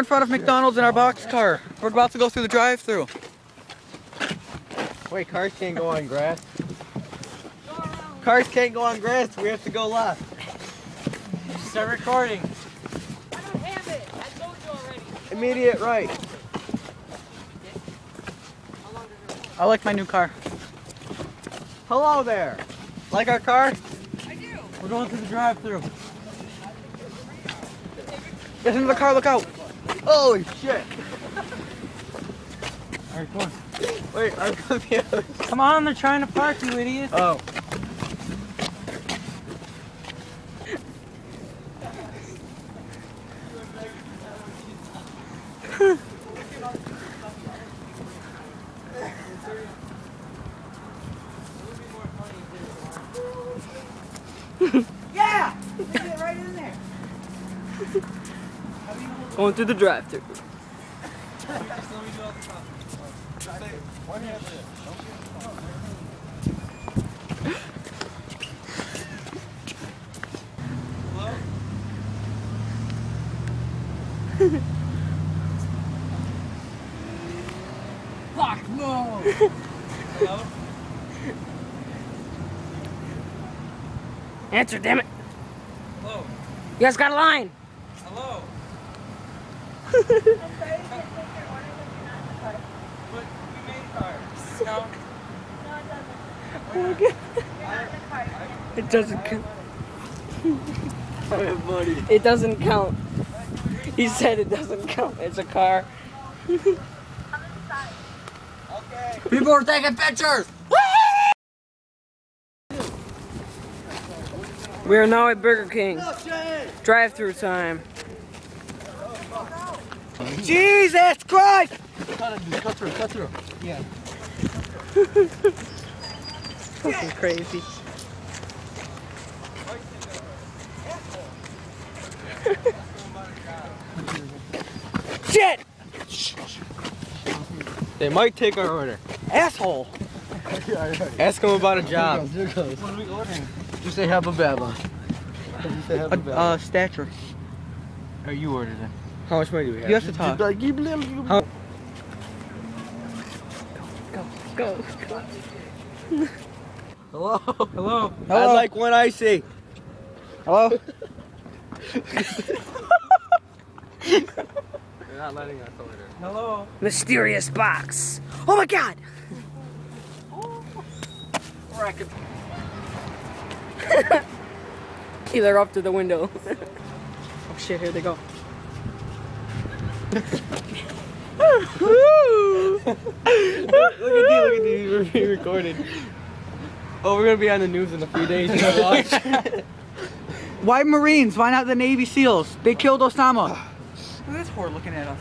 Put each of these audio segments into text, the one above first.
in front of McDonald's in our box car. We're about to go through the drive-thru. Wait, cars can't go on grass. Cars can't go on grass. We have to go left. Start recording. I don't have it. I told you already. Immediate right. I like my new car. Hello there. Like our car? I do. We're going to the drive-thru. Get into the car, look out. Holy shit. Alright, come on. Wait, I'm confused. Come on, they're trying to park, you idiot. Oh. Yeah! Get right in there. Going through the drive-thru. Fuck no! Hello? Answer, damn it. Hello? You guys got a line. Hello? I'm sorry, you But we made cars. No? No, it doesn't. It doesn't count. It doesn't count. He said it doesn't count. It's a car. Okay. People are taking pictures! We are now at Burger King. Drive-thru time. Jesus Christ! Cut through. Yeah. Fucking crazy. Shit! They might take our order. Asshole! Ask them about a job. What are we ordering? Just say have a bad one. Just say have a bad one. Stature. Or you ordered it. How much money do we have? You have to talk. How- Go. Hello? Hello? I'd like one icy. Hello? They're not letting us order. Hello? Mysterious box. Oh my god! They're up to the window. Oh shit, here they go. Look at these, we're being recorded. Oh, we're gonna be on the news in a few days. You know, watch. Why Marines? Why not the Navy SEALs? They killed Osama. Look at this whore looking at us.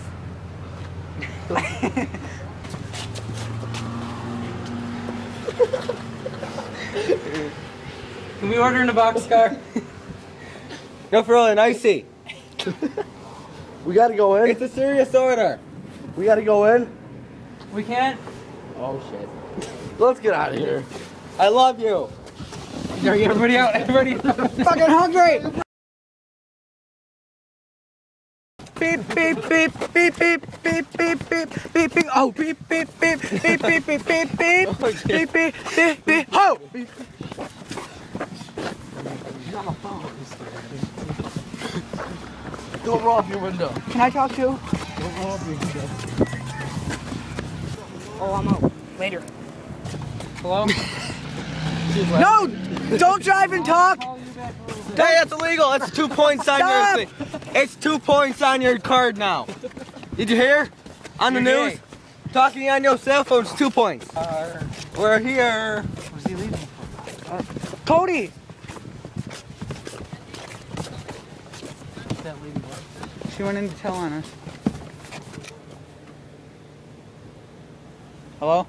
Can we order in a boxcar? Go for an icy. We gotta go in. It's a serious order. We gotta go in. We can't? Oh shit. Let's get out of here. I love you. Everybody out, everybody out. Fucking hungry! Beep beep beep beep beep beep beep beep beep beep. Oh beep beep beep beep beep beep beep beep beep beep beep beep. Oh! Don't roll off your window. Can I talk to? Don't roll off your window. Oh, I'm out. Later. Hello? No! Don't drive and talk! Hey, that's illegal. That's 2 points on Stop! your thing. It's 2 points on your card now. Did you hear? On the You're news? gay. Talking on your cell phone is 2 points. We're here. Where's he leaving for? Cody! What's that lady for? She went in to tell on us. Hello?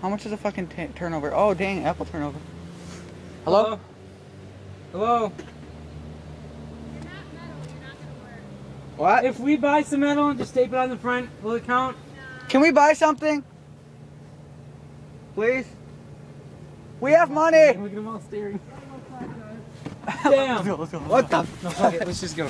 How much is a fucking turnover? Oh dang, apple turnover. Hello? Hello? What? If we buy some metal and just tape it on the front, will it count? Can we buy something? Please? We have money! Look at them all staring. Damn. Let's go. What the? No, fuck it. Let's just go.